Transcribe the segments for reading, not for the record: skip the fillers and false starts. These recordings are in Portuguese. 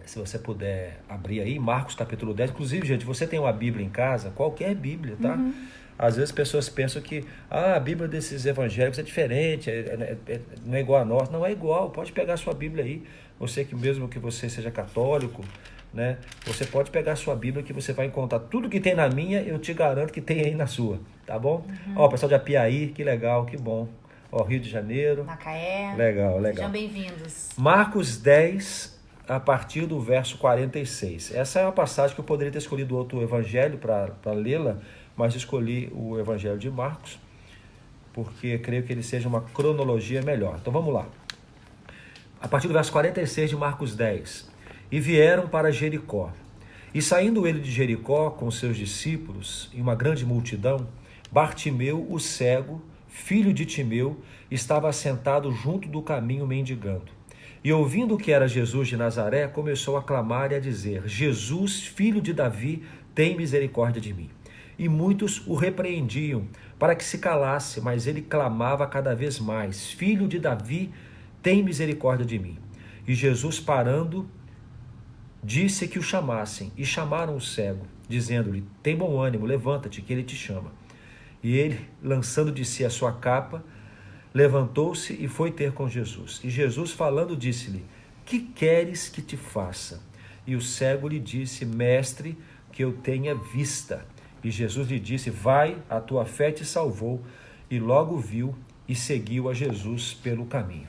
se você puder abrir aí, Marcos capítulo 10. Inclusive, gente, você tem uma Bíblia em casa, qualquer Bíblia, tá? Às vezes pessoas pensam que a Bíblia desses evangélicos é diferente, não é igual a nossa. Não é igual, pode pegar a sua Bíblia aí. Você que mesmo que você seja católico, né? Você pode pegar a sua Bíblia que você vai encontrar tudo que tem na minha, eu te garanto que tem aí na sua, tá bom? Ó, o pessoal de Apiaí, que legal, que bom. Ó, Rio de Janeiro. Macaé. Legal. Sejam bem-vindos. Marcos 10, a partir do verso 46. Essa é uma passagem que eu poderia ter escolhido outro evangelho para lê-la, mas escolhi o evangelho de Marcos, porque creio que ele seja uma cronologia melhor. Então vamos lá. A partir do verso 46 de Marcos 10. E vieram para Jericó. E saindo ele de Jericó com seus discípulos e uma grande multidão, Bartimeu, o cego, filho de Timeu, estava assentado junto do caminho mendigando. E ouvindo que era Jesus de Nazaré, começou a clamar e a dizer: Jesus, filho de Davi, tem misericórdia de mim. E muitos o repreendiam para que se calasse, mas ele clamava cada vez mais: Filho de Davi, tem misericórdia de mim. E Jesus, parando, disse que o chamassem, e chamaram o cego, dizendo-lhe: tem bom ânimo, levanta-te, que ele te chama. E ele, lançando de si a sua capa, levantou-se e foi ter com Jesus. E Jesus, falando, disse-lhe: que queres que te faça? E o cego lhe disse: Mestre, que eu tenha vista. E Jesus lhe disse: vai, a tua fé te salvou. E logo viu e seguiu a Jesus pelo caminho.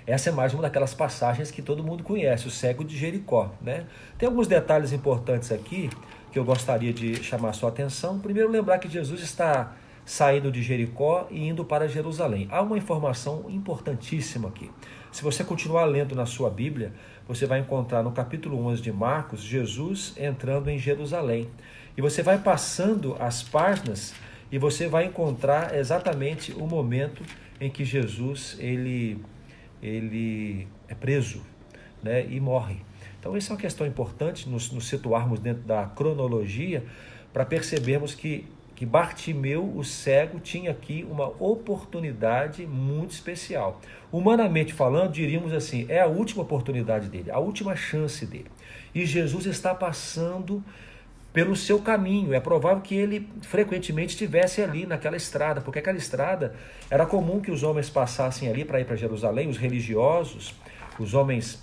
Essa é mais uma daquelas passagens que todo mundo conhece, o cego de Jericó, né? Tem alguns detalhes importantes aqui que eu gostaria de chamar a sua atenção. Primeiro, lembrar que Jesus está saindo de Jericó e indo para Jerusalém. Há uma informação importantíssima aqui. Se você continuar lendo na sua Bíblia, você vai encontrar no capítulo 11 de Marcos, Jesus entrando em Jerusalém. E você vai passando as páginas e você vai encontrar exatamente o momento em que Jesus ele é preso, né, e morre. Então, essa é uma questão importante, nos situarmos dentro da cronologia, para percebermos que Bartimeu, o cego, tinha aqui uma oportunidade muito especial. Humanamente falando, diríamos assim, é a última oportunidade dele, a última chance dele. E Jesus está passando pelo seu caminho. É provável que ele frequentemente estivesse ali naquela estrada, porque aquela estrada era comum que os homens passassem ali para ir para Jerusalém, os religiosos, os homens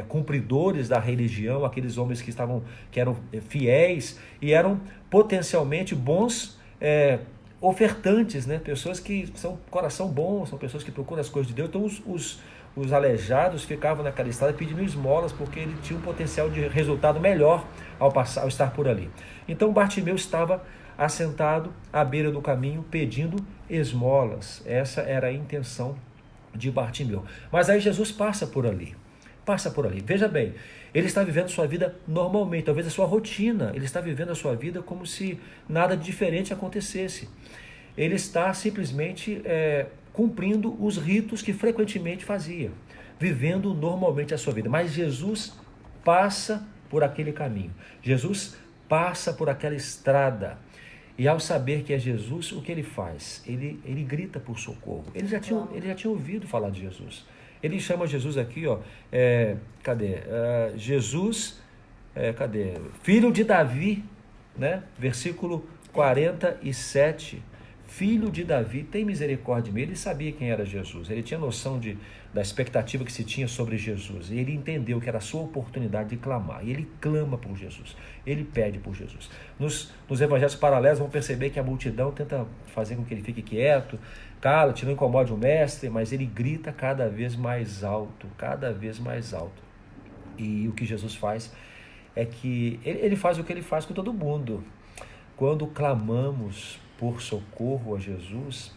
cumpridores da religião, aqueles homens que eram fiéis e eram potencialmente bons ofertantes, né? Pessoas que são coração bom, são pessoas que procuram as coisas de Deus. Então os aleijados ficavam naquela estrada pedindo esmolas, porque ele tinha um potencial de resultado melhor ao estar por ali. Então Bartimeu estava assentado à beira do caminho pedindo esmolas. Essa era a intenção de Bartimeu. Mas aí Jesus passa por ali. Veja bem, ele está vivendo sua vida normalmente, talvez a sua rotina. Ele está vivendo a sua vida como se nada de diferente acontecesse. Ele está simplesmente cumprindo os ritos que frequentemente fazia, vivendo normalmente a sua vida. Mas Jesus passa por aquele caminho. Jesus passa por aquela estrada. E ao saber que é Jesus, o que ele faz? Ele grita por socorro. Ele já tinha ouvido falar de Jesus. Ele chama Jesus aqui, ó, Jesus, filho de Davi, né? Versículo 47. Filho de Davi, tem misericórdia de mim. Ele sabia quem era Jesus, ele tinha noção da expectativa que se tinha sobre Jesus, e ele entendeu que era a sua oportunidade de clamar, e ele clama por Jesus, ele pede por Jesus. Nos evangelhos paralelos vão perceber que a multidão tenta fazer com que ele fique quieto, cala-te, não incomode o mestre, mas ele grita cada vez mais alto, e o que Jesus faz é que ele faz o que ele faz com todo mundo. Quando clamamos por socorro a Jesus,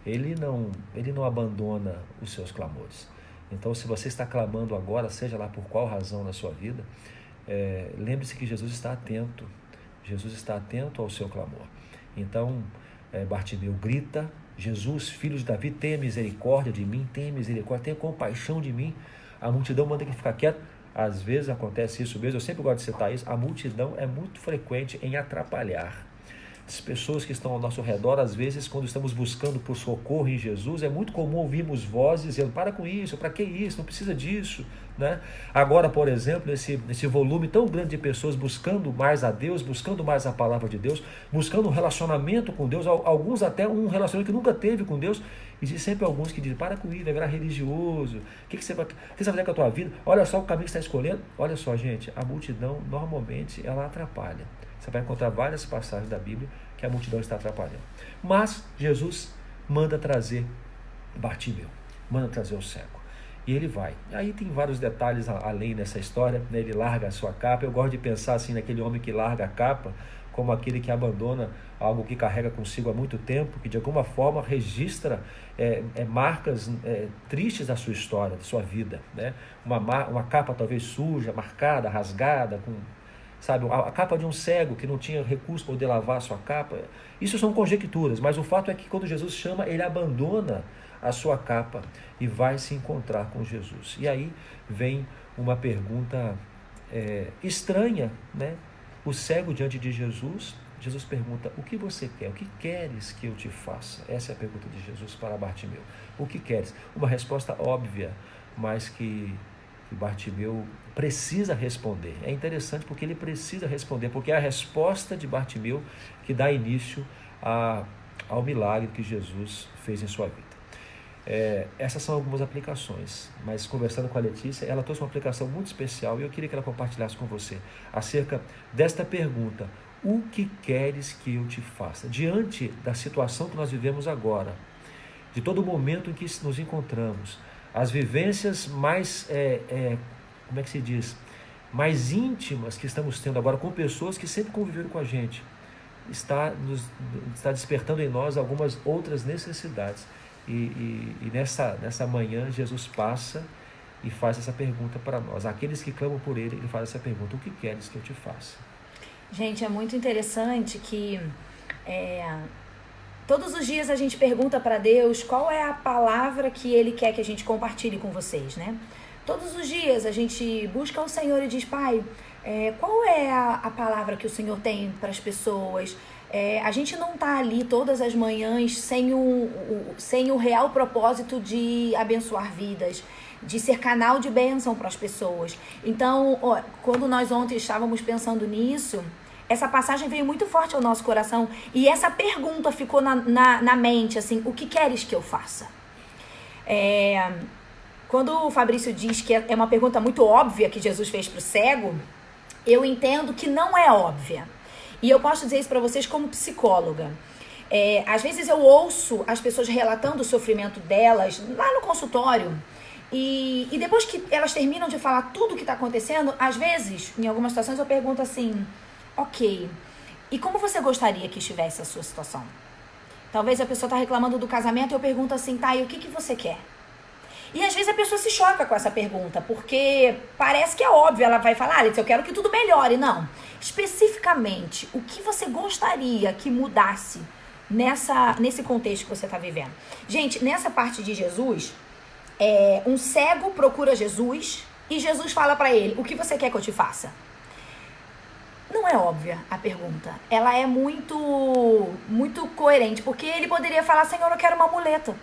ele não abandona os seus clamores. Então, se você está clamando agora, seja lá por qual razão na sua vida, lembre-se que Jesus está atento ao seu clamor. Então, Bartimeu grita: Jesus, filho de Davi, tenha misericórdia de mim, tenha compaixão de mim. A multidão manda que ficar quieto. Às vezes acontece isso mesmo, eu sempre gosto de citar isso, a multidão é muito frequente em atrapalhar. as pessoas que estão ao nosso redor, às vezes, quando estamos buscando por socorro em Jesus, é muito comum ouvirmos vozes dizendo, para com isso, para que isso, não precisa disso, né? Agora, por exemplo, esse volume tão grande de pessoas buscando mais a Deus, buscando mais a palavra de Deus, buscando um relacionamento com Deus, alguns até um relacionamento que nunca teve com Deus, existem sempre alguns que dizem, para com isso, vai virar religioso, o que você vai fazer com a tua vida? Olha só o caminho que você está escolhendo. Olha só, gente, a multidão, normalmente, ela atrapalha. Você vai encontrar várias passagens da Bíblia que a multidão está atrapalhando. Mas Jesus manda trazer Bartimeu, manda trazer o cego. E ele vai. Aí tem vários detalhes além dessa história, né? Ele larga a sua capa. Eu gosto de pensar assim naquele homem que larga a capa, como aquele que abandona algo que carrega consigo há muito tempo, que de alguma forma registra marcas tristes da sua história, da sua vida, né? Uma capa talvez suja, marcada, rasgada, sabe, a capa de um cego que não tinha recurso para poder lavar a sua capa. Isso são conjecturas, mas o fato é que quando Jesus chama, ele abandona a sua capa e vai se encontrar com Jesus. E aí vem uma pergunta estranha, né? O cego diante de Jesus, Jesus pergunta, o que você quer? O que queres que eu te faça? Essa é a pergunta de Jesus para Bartimeu. O que queres? Uma resposta óbvia, mas que Bartimeu precisa responder. É interessante porque ele precisa responder, porque é a resposta de Bartimeu que dá início ao milagre que Jesus fez em sua vida. Essas são algumas aplicações, mas conversando com a Letícia, ela trouxe uma aplicação muito especial e eu queria que ela compartilhasse com você acerca desta pergunta: o que queres que eu te faça? Diante da situação que nós vivemos agora, de todo o momento em que nos encontramos, as vivências mais, como é que se diz, mais íntimas que estamos tendo agora com pessoas que sempre conviveram com a gente, está despertando em nós algumas outras necessidades. E nessa manhã Jesus passa e faz essa pergunta para nós. Aqueles que clamam por ele faz essa pergunta: o que queres que eu te faça? Gente, é muito interessante que todos os dias a gente pergunta para Deus qual é a palavra que Ele quer que a gente compartilhe com vocês, né? Todos os dias a gente busca o Senhor e diz, Pai, qual é a palavra que o Senhor tem para as pessoas? A gente não está ali todas as manhãs sem o real propósito de abençoar vidas, de ser canal de bênção para as pessoas. Então, quando nós ontem estávamos pensando nisso, essa passagem veio muito forte ao nosso coração e essa pergunta ficou na mente, assim, o que queres que eu faça? Quando o Fabrício diz que é uma pergunta muito óbvia que Jesus fez para o cego, eu entendo que não é óbvia. E eu posso dizer isso para vocês como psicóloga. Às vezes eu ouço as pessoas relatando o sofrimento delas lá no consultório e depois que elas terminam de falar tudo o que está acontecendo, às vezes, em algumas situações, eu pergunto assim, ok, e como você gostaria que estivesse a sua situação? Talvez a pessoa está reclamando do casamento e eu pergunto assim, tá, e o que você quer? E às vezes a pessoa se choca com essa pergunta, porque parece que é óbvio, ela vai falar, eu quero que tudo melhore. Não, especificamente, o que você gostaria que mudasse nesse contexto que você está vivendo? Gente, nessa parte de Jesus, um cego procura Jesus e Jesus fala para ele, o que você quer que eu te faça? Não é óbvia a pergunta, ela é muito, muito coerente, porque ele poderia falar, Senhor, eu quero uma muleta.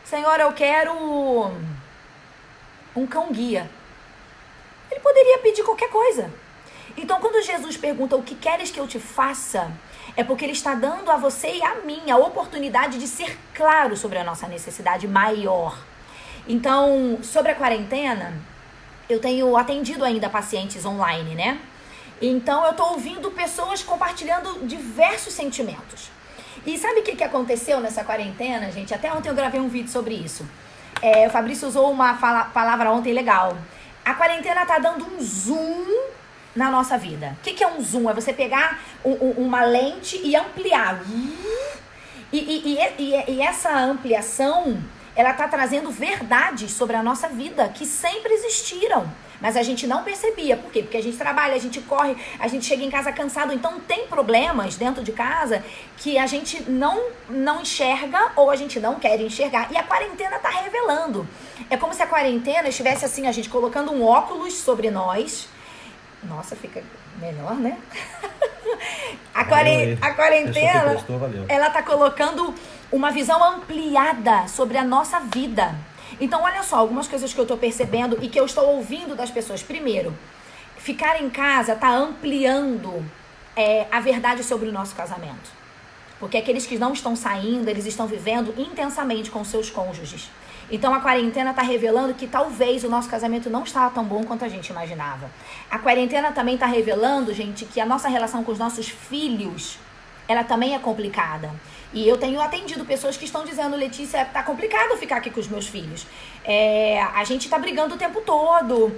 Senhor, eu quero um cão-guia. Ele poderia pedir qualquer coisa. Então, quando Jesus pergunta o que queres que eu te faça, é porque ele está dando a você e a mim a oportunidade de ser claro sobre a nossa necessidade maior. Então, sobre a quarentena, eu tenho atendido ainda pacientes online, né? Então, eu estou ouvindo pessoas compartilhando diversos sentimentos. E sabe o que aconteceu nessa quarentena, gente? Até ontem eu gravei um vídeo sobre isso. O Fabrício usou uma palavra ontem legal. A quarentena tá dando um zoom na nossa vida. O que é um zoom? É você pegar uma lente e ampliar. E essa ampliação, ela tá trazendo verdades sobre a nossa vida que sempre existiram. Mas a gente não percebia. Por quê? Porque a gente trabalha, a gente corre, a gente chega em casa cansado. Então tem problemas dentro de casa que a gente não enxerga ou a gente não quer enxergar. E a quarentena tá revelando. É como se a quarentena estivesse assim, a gente colocando um óculos sobre nós. Nossa, fica melhor, né? A quarentena, Gostou, valeu. ela tá colocando uma visão ampliada sobre a nossa vida. Então, olha só, algumas coisas que eu tô percebendo e que eu estou ouvindo das pessoas. Primeiro, ficar em casa tá ampliando a verdade sobre o nosso casamento. Porque aqueles que não estão saindo, eles estão vivendo intensamente com seus cônjuges. Então a quarentena está revelando que talvez o nosso casamento não estava tão bom quanto a gente imaginava. A quarentena também está revelando, gente, que a nossa relação com os nossos filhos, ela também é complicada. E eu tenho atendido pessoas que estão dizendo, Letícia, tá complicado ficar aqui com os meus filhos. A gente tá brigando o tempo todo.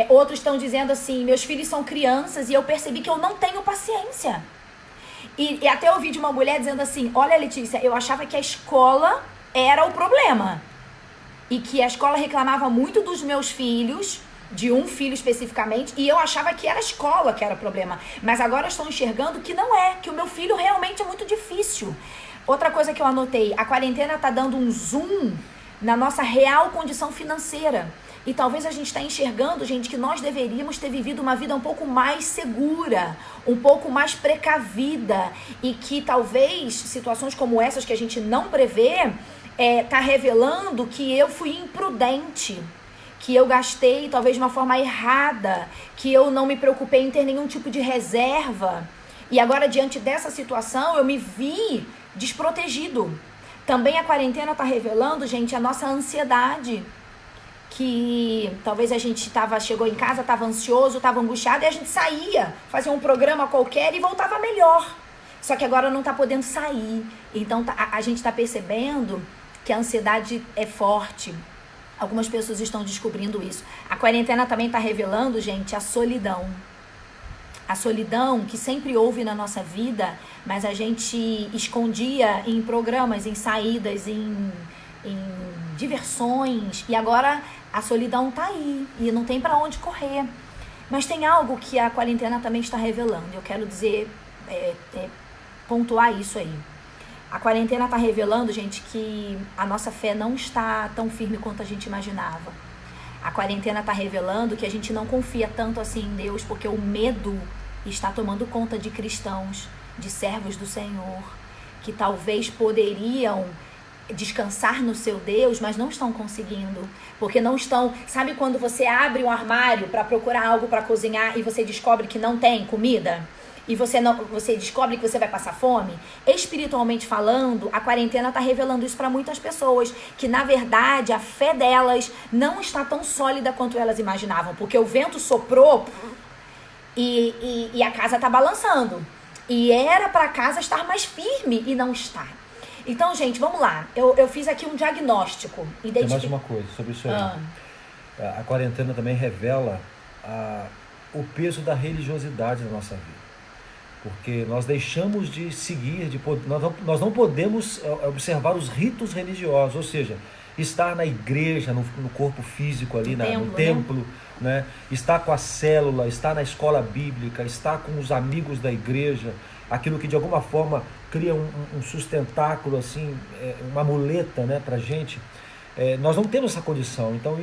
Outros estão dizendo assim, meus filhos são crianças e eu percebi que eu não tenho paciência. E até ouvi de uma mulher dizendo assim, olha, Letícia, eu achava que a escola era o problema. E que a escola reclamava muito dos meus filhos, de um filho especificamente, e eu achava que era a escola que era o problema. Mas agora estou enxergando que não é, que o meu filho realmente é muito difícil. Outra coisa que eu anotei, a quarentena está dando um zoom na nossa real condição financeira. E talvez a gente está enxergando, gente, que nós deveríamos ter vivido uma vida um pouco mais segura, um pouco mais precavida. E que talvez situações como essas que a gente não prevê, tá revelando que eu fui imprudente. Que eu gastei talvez de uma forma errada. Que eu não me preocupei em ter nenhum tipo de reserva. E agora, diante dessa situação, eu me vi desprotegido. Também a quarentena está revelando, gente, a nossa ansiedade. Que talvez a gente chegou em casa, estava ansioso, estava angustiado, e a gente saía, fazia um programa qualquer e voltava melhor. Só que agora não está podendo sair. Então a gente está percebendo que a ansiedade é forte. Algumas pessoas estão descobrindo isso. A quarentena também está revelando, gente, a solidão. A solidão que sempre houve na nossa vida, mas a gente escondia em programas, em saídas, em diversões. E agora a solidão tá aí e não tem para onde correr. Mas tem algo que a quarentena também está revelando. Eu quero dizer, pontuar isso aí. A quarentena está revelando, gente, que a nossa fé não está tão firme quanto a gente imaginava. A quarentena está revelando que a gente não confia tanto assim em Deus, porque o medo está tomando conta de cristãos, de servos do Senhor, que talvez poderiam descansar no seu Deus, mas não estão conseguindo, porque não estão... Sabe quando você abre um armário para procurar algo para cozinhar e você descobre que não tem comida? E você descobre que você vai passar fome? Espiritualmente falando, a quarentena está revelando isso para muitas pessoas, que na verdade a fé delas não está tão sólida quanto elas imaginavam, porque o vento soprou e a casa está balançando. E era para a casa estar mais firme e não está. Então, gente, vamos lá. Eu fiz aqui um diagnóstico. Tem mais uma coisa sobre isso aí. A quarentena também revela o peso da religiosidade na nossa vida. Porque nós deixamos de seguir, nós não podemos observar os ritos religiosos, ou seja, estar na igreja, no corpo físico ali, no templo, né? Estar com a célula, estar na escola bíblica, estar com os amigos da igreja, aquilo que de alguma forma cria um sustentáculo, assim, uma muleta, né, pra gente. Nós não temos essa condição. Então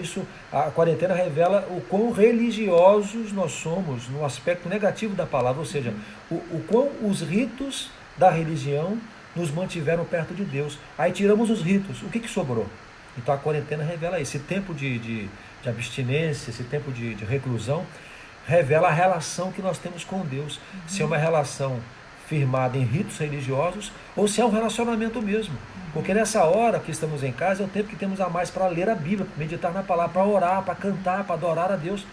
a quarentena revela o quão religiosos nós somos no aspecto negativo da palavra, ou seja, o quão os ritos da religião nos mantiveram perto de Deus. Aí tiramos os ritos, o que sobrou? Então a quarentena revela esse tempo de abstinência, esse tempo de reclusão, revela a relação que nós temos com Deus. Se é uma relação firmada em ritos religiosos ou se é um relacionamento mesmo. Porque nessa hora que estamos em casa é o tempo que temos a mais para ler a Bíblia, para meditar na palavra, para orar, para cantar, para adorar a Deus.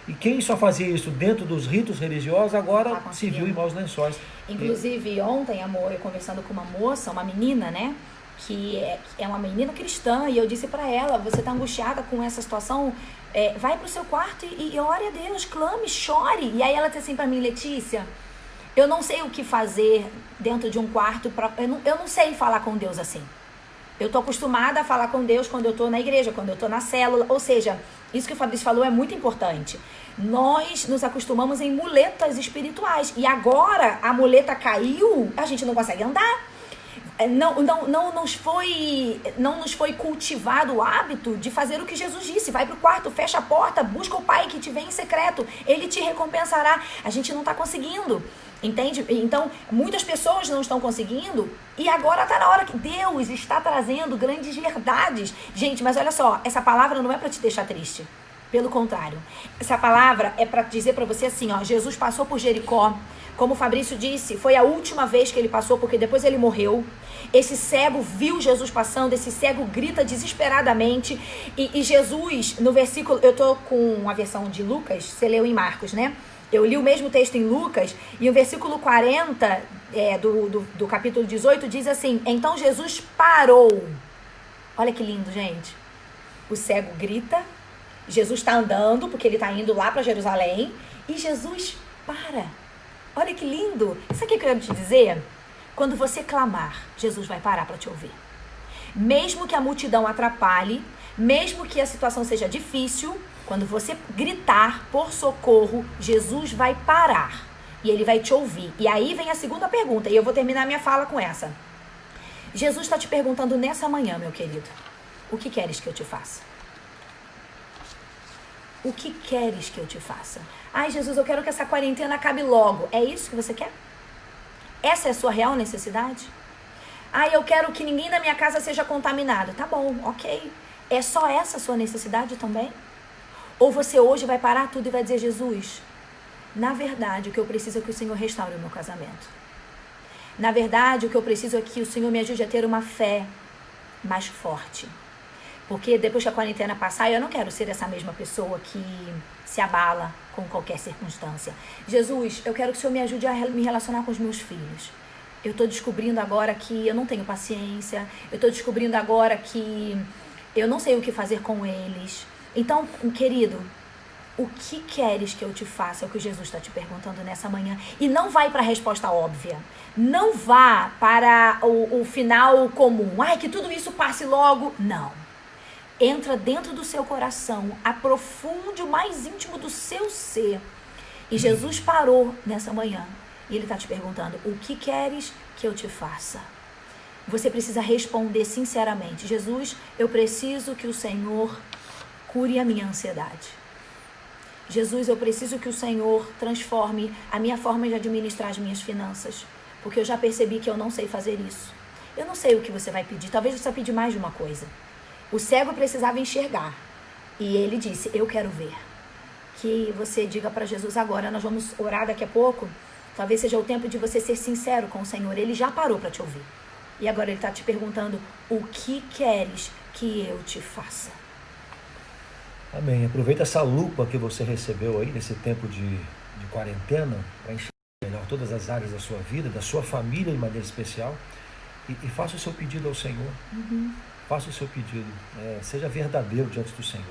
E quem só fazia isso dentro dos ritos religiosos agora se viu em maus lençóis. Inclusive ontem, amor, eu conversando com uma moça, uma menina, né, que é uma menina cristã, e eu disse para ela, você está angustiada com essa situação, vai para o seu quarto e ore a Deus, clame, chore. E aí ela disse assim para mim, Letícia, eu não sei o que fazer dentro de um quarto, eu não sei falar com Deus assim. Eu tô acostumada a falar com Deus quando eu tô na igreja, quando eu tô na célula, ou seja, isso que o Fabrício falou é muito importante. Nós nos acostumamos em muletas espirituais, e agora a muleta caiu, a gente não consegue andar. não nos foi cultivado o hábito de fazer o que Jesus disse. Vai pro quarto, fecha a porta, busca o Pai que te vem em secreto. Ele te recompensará. A gente não está conseguindo, entende? Então, muitas pessoas não estão conseguindo e agora está na hora que Deus está trazendo grandes verdades. Gente, mas olha só, essa palavra não é para te deixar triste. Pelo contrário, essa palavra é para dizer para você assim, ó, Jesus passou por Jericó. Como o Fabrício disse, foi a última vez que ele passou, porque depois ele morreu. Esse cego viu Jesus passando, esse cego grita desesperadamente. E Jesus, no versículo, eu tô com a versão de Lucas, você leu em Marcos, né? Eu li o mesmo texto em Lucas, e o versículo 40 do capítulo 18 diz assim: então Jesus parou. Olha que lindo, gente. O cego grita, Jesus está andando, porque ele está indo lá para Jerusalém, e Jesus para. Olha que lindo. Isso aqui que eu quero te dizer. Quando você clamar, Jesus vai parar para te ouvir. Mesmo que a multidão atrapalhe, mesmo que a situação seja difícil, quando você gritar por socorro, Jesus vai parar e ele vai te ouvir. E aí vem a segunda pergunta, e eu vou terminar minha fala com essa. Jesus está te perguntando nessa manhã, meu querido, o que queres que eu te faça? O que queres que eu te faça? Ai, Jesus, eu quero que essa quarentena acabe logo. É isso que você quer? Essa é a sua real necessidade? Ai, eu quero que ninguém da minha casa seja contaminado. Tá bom, ok. É só essa a sua necessidade também? Ou você hoje vai parar tudo e vai dizer: Jesus, na verdade, o que eu preciso é que o Senhor restaure o meu casamento. Na verdade, o que eu preciso é que o Senhor me ajude a ter uma fé mais forte. Porque depois que a quarentena passar, eu não quero ser essa mesma pessoa que se abala com qualquer circunstância. Jesus, eu quero que o Senhor me ajude a me relacionar com os meus filhos. Eu estou descobrindo agora que eu não tenho paciência. Eu estou descobrindo agora que eu não sei o que fazer com eles. Então, querido, o que queres que eu te faça? É o que Jesus está te perguntando nessa manhã. E não vai para a resposta óbvia. Não vá para o final comum. Ai, que tudo isso passe logo. Não. Entra dentro do seu coração, aprofunde o mais íntimo do seu ser. E Jesus parou nessa manhã e ele está te perguntando: o que queres que eu te faça? Você precisa responder sinceramente: Jesus, eu preciso que o Senhor cure a minha ansiedade. Jesus, eu preciso que o Senhor transforme a minha forma de administrar as minhas finanças, porque eu já percebi que eu não sei fazer isso. Eu não sei o que você vai pedir, talvez você vai pedir mais de uma coisa. O cego precisava enxergar. E ele disse: eu quero ver. Que você diga para Jesus agora. Nós vamos orar daqui a pouco. Talvez seja o tempo de você ser sincero com o Senhor. Ele já parou para te ouvir. E agora ele está te perguntando: o que queres que eu te faça? Amém. Aproveita essa lupa que você recebeu aí nesse tempo de quarentena para enxergar melhor todas as áreas da sua vida, da sua família de maneira especial. E faça o seu pedido ao Senhor. Faça o seu pedido, seja verdadeiro diante do Senhor.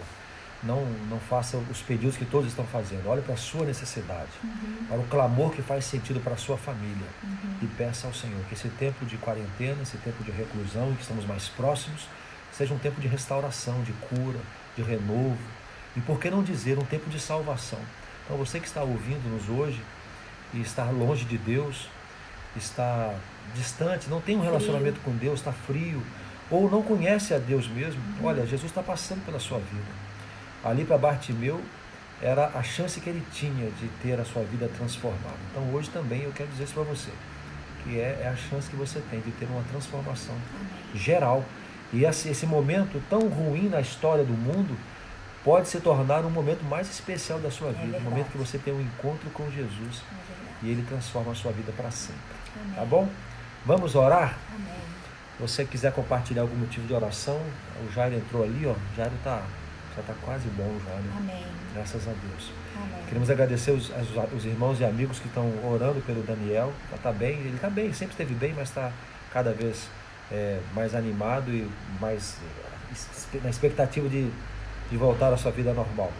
Não faça os pedidos que todos estão fazendo. Olhe para a sua necessidade, para o clamor que faz sentido para a sua família. E peça ao Senhor que esse tempo de quarentena, esse tempo de reclusão, em que estamos mais próximos, seja um tempo de restauração, de cura, de renovo. E por que não dizer, um tempo de salvação. Então você que está ouvindo-nos hoje e está longe de Deus, está distante, não tem um relacionamento com Deus, está frio, ou não conhece a Deus mesmo, olha, Jesus está passando pela sua vida. Ali para Bartimeu era a chance que ele tinha de ter a sua vida transformada. Então hoje também eu quero dizer isso para você, que é a chance que você tem de ter uma transformação geral. E esse momento tão ruim na história do mundo pode se tornar um momento mais especial da sua vida, um momento que você tem um encontro com Jesus e ele transforma a sua vida para sempre. Tá bom? Vamos orar? Amém. Se você quiser compartilhar algum motivo de oração, o Jairo entrou ali, ó. O Jairo já está quase bom, Jairo. Amém. Graças a Deus. Amém. Queremos agradecer os irmãos e amigos que estão orando pelo Daniel. Está bem, ele está bem, sempre esteve bem, mas está cada vez mais animado e mais na expectativa de voltar à sua vida normal.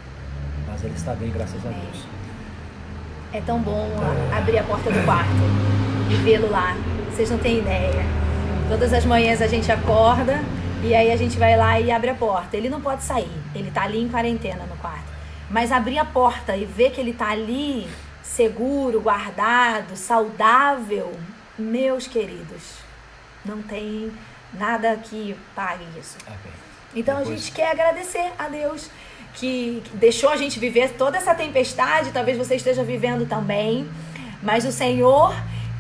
Mas ele está bem, graças a Deus. É tão bom abrir a porta do quarto e vê-lo lá. Vocês não têm ideia. Todas as manhãs a gente acorda e aí a gente vai lá e abre a porta. Ele não pode sair, ele está ali em quarentena no quarto. Mas abrir a porta e ver que ele está ali, seguro, guardado, saudável, meus queridos, Não tem nada que pague isso. Amém. Então Depois... a gente quer agradecer a Deus que deixou a gente viver toda essa tempestade. Talvez você esteja vivendo também, mas o Senhor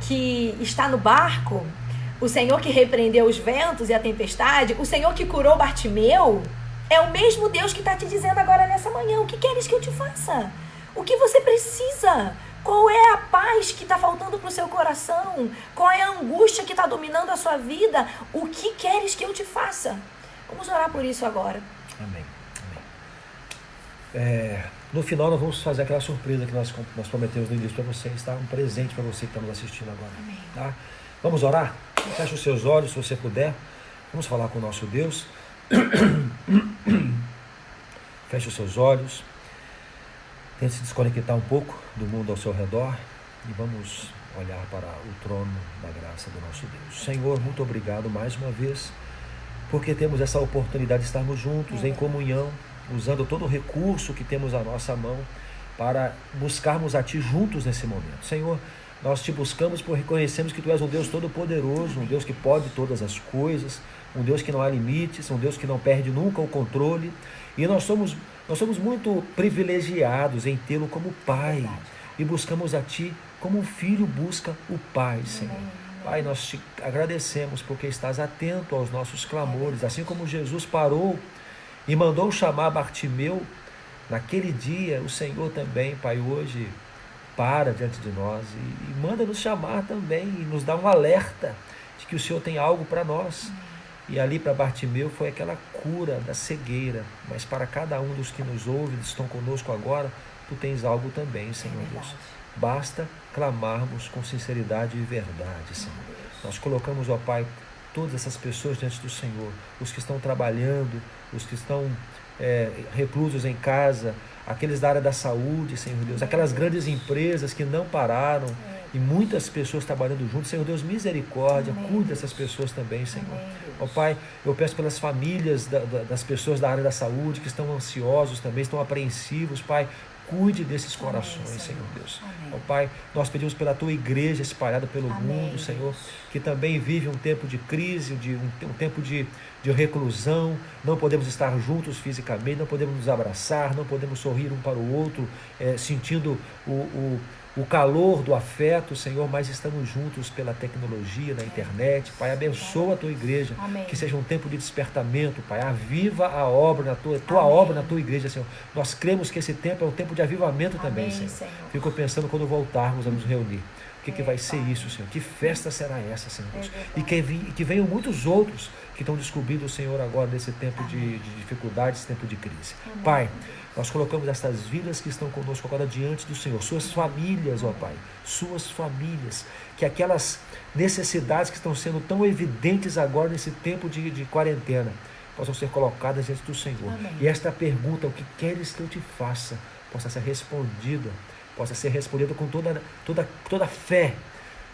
que está no barco, o Senhor que repreendeu os ventos e a tempestade, o Senhor que curou Bartimeu, é o mesmo Deus que está te dizendo agora nessa manhã: o que queres que eu te faça? O que você precisa? Qual é a paz que está faltando para o seu coração? Qual é a angústia que está dominando a sua vida? O que queres que eu te faça? Vamos orar por isso agora. Amém. No final nós vamos fazer aquela surpresa que nós prometemos no início para vocês, tá? Um presente para você que está nos assistindo agora. Amém. Tá? Vamos orar? Feche os seus olhos, se você puder. Vamos falar com o nosso Deus. Feche os seus olhos. Tente se desconectar um pouco do mundo ao seu redor e vamos olhar para o trono da graça do nosso Deus. Senhor, muito obrigado mais uma vez, porque temos essa oportunidade de estarmos juntos em comunhão, usando todo o recurso que temos à nossa mão para buscarmos a Ti juntos nesse momento. Senhor, nós Te buscamos por reconhecermos que Tu és um Deus todo-poderoso, um Deus que pode todas as coisas, um Deus que não há limites, um Deus que não perde nunca o controle. E nós somos muito privilegiados em tê-lo como Pai e buscamos a Ti como um filho busca o Pai, Senhor. Pai, nós Te agradecemos porque estás atento aos nossos clamores, assim como Jesus parou e mandou chamar Bartimeu naquele dia. O Senhor também, Pai, hoje para diante de nós e manda nos chamar também e nos dá um alerta de que o Senhor tem algo para nós. E ali para Bartimeu foi aquela cura da cegueira, mas para cada um dos que nos ouvem, estão conosco agora, Tu tens algo também, Senhor Deus. Basta clamarmos com sinceridade e verdade, Senhor. Nós colocamos, ó Pai, todas essas pessoas diante do Senhor, os que estão trabalhando, os que estão reclusos em casa, aqueles da área da saúde, Senhor Deus, aquelas grandes empresas que não pararam, e muitas pessoas trabalhando juntos. Senhor Deus, misericórdia, cuida dessas pessoas também, Senhor. Ó Pai, eu peço pelas famílias das pessoas da área da saúde que estão ansiosos também, estão apreensivos, Pai, cuide desses corações, Senhor Deus. Ó Pai, nós pedimos pela Tua igreja espalhada pelo mundo, Senhor, que também vive um tempo de crise, um tempo de reclusão. Não podemos estar juntos fisicamente, não podemos nos abraçar, não podemos sorrir um para o outro, sentindo o calor do afeto, Senhor, mas estamos juntos pela tecnologia, na internet. Pai, abençoa a Tua igreja, que seja um tempo de despertamento, Pai, aviva a obra, tua obra na Tua igreja, Senhor. Nós cremos que esse tempo é um tempo de avivamento também, Senhor. Fico pensando quando voltarmos a nos reunir, o que vai ser isso, Senhor? Que festa será essa, Senhor Deus? E que venham muitos outros que estão descobrindo o Senhor agora nesse tempo de dificuldade, esse tempo de crise. Pai, nós colocamos estas vidas que estão conosco agora diante do Senhor, suas famílias, ó Pai, suas famílias, que aquelas necessidades que estão sendo tão evidentes agora nesse tempo de quarentena, possam ser colocadas diante do Senhor. E esta pergunta, o que queres que eu te faça, possa ser respondida com toda a fé,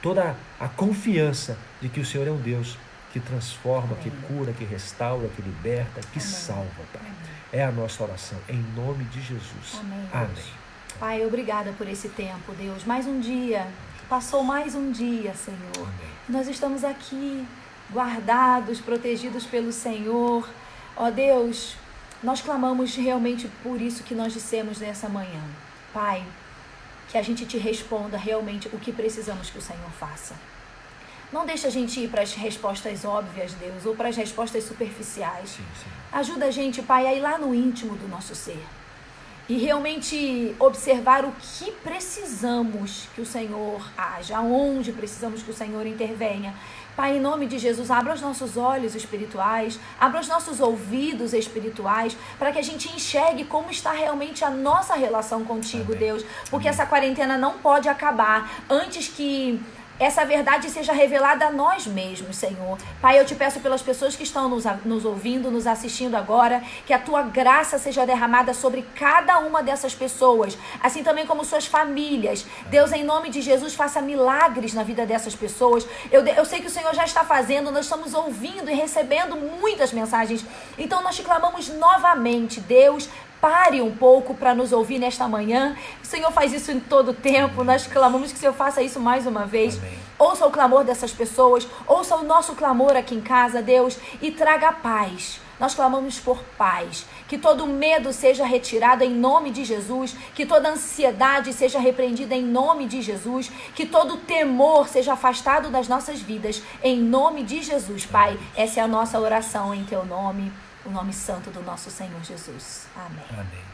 toda a confiança de que o Senhor é um Deus que transforma, que cura, que restaura, que liberta, que salva, Pai. É a nossa oração, em nome de Jesus. Amém. Pai, obrigada por esse tempo, Deus. Mais um dia, passou mais um dia, Senhor. Nós estamos aqui, guardados, protegidos pelo Senhor. Ó Deus, nós clamamos realmente por isso que nós dissemos nessa manhã. Pai, que a gente te responda realmente o que precisamos que o Senhor faça. Não deixa a gente ir para as respostas óbvias, Deus, ou para as respostas superficiais. Ajuda a gente, Pai, a ir lá no íntimo do nosso ser e realmente observar o que precisamos que o Senhor haja, aonde precisamos que o Senhor intervenha. Pai, em nome de Jesus, abra os nossos olhos espirituais, abra os nossos ouvidos espirituais, para que a gente enxergue como está realmente a nossa relação contigo, Deus. Porque essa quarentena não pode acabar antes que essa verdade seja revelada a nós mesmos, Senhor. Pai, eu te peço pelas pessoas que estão nos ouvindo, nos assistindo agora, que a Tua graça seja derramada sobre cada uma dessas pessoas, assim também como suas famílias. Deus, em nome de Jesus, faça milagres na vida dessas pessoas. Eu sei que o Senhor já está fazendo, nós estamos ouvindo e recebendo muitas mensagens. Então nós te clamamos novamente, Deus, pare um pouco para nos ouvir nesta manhã. O Senhor faz isso em todo tempo. Nós clamamos que o Senhor faça isso mais uma vez. ouça o clamor dessas pessoas, ouça o nosso clamor aqui em casa, Deus, e traga paz. Nós clamamos por paz, que todo medo seja retirado em nome de Jesus, que toda ansiedade seja repreendida em nome de Jesus, que todo temor seja afastado das nossas vidas em nome de Jesus, Pai. Essa é a nossa oração em Teu nome, o nome santo do nosso Senhor Jesus. Amém. Amém.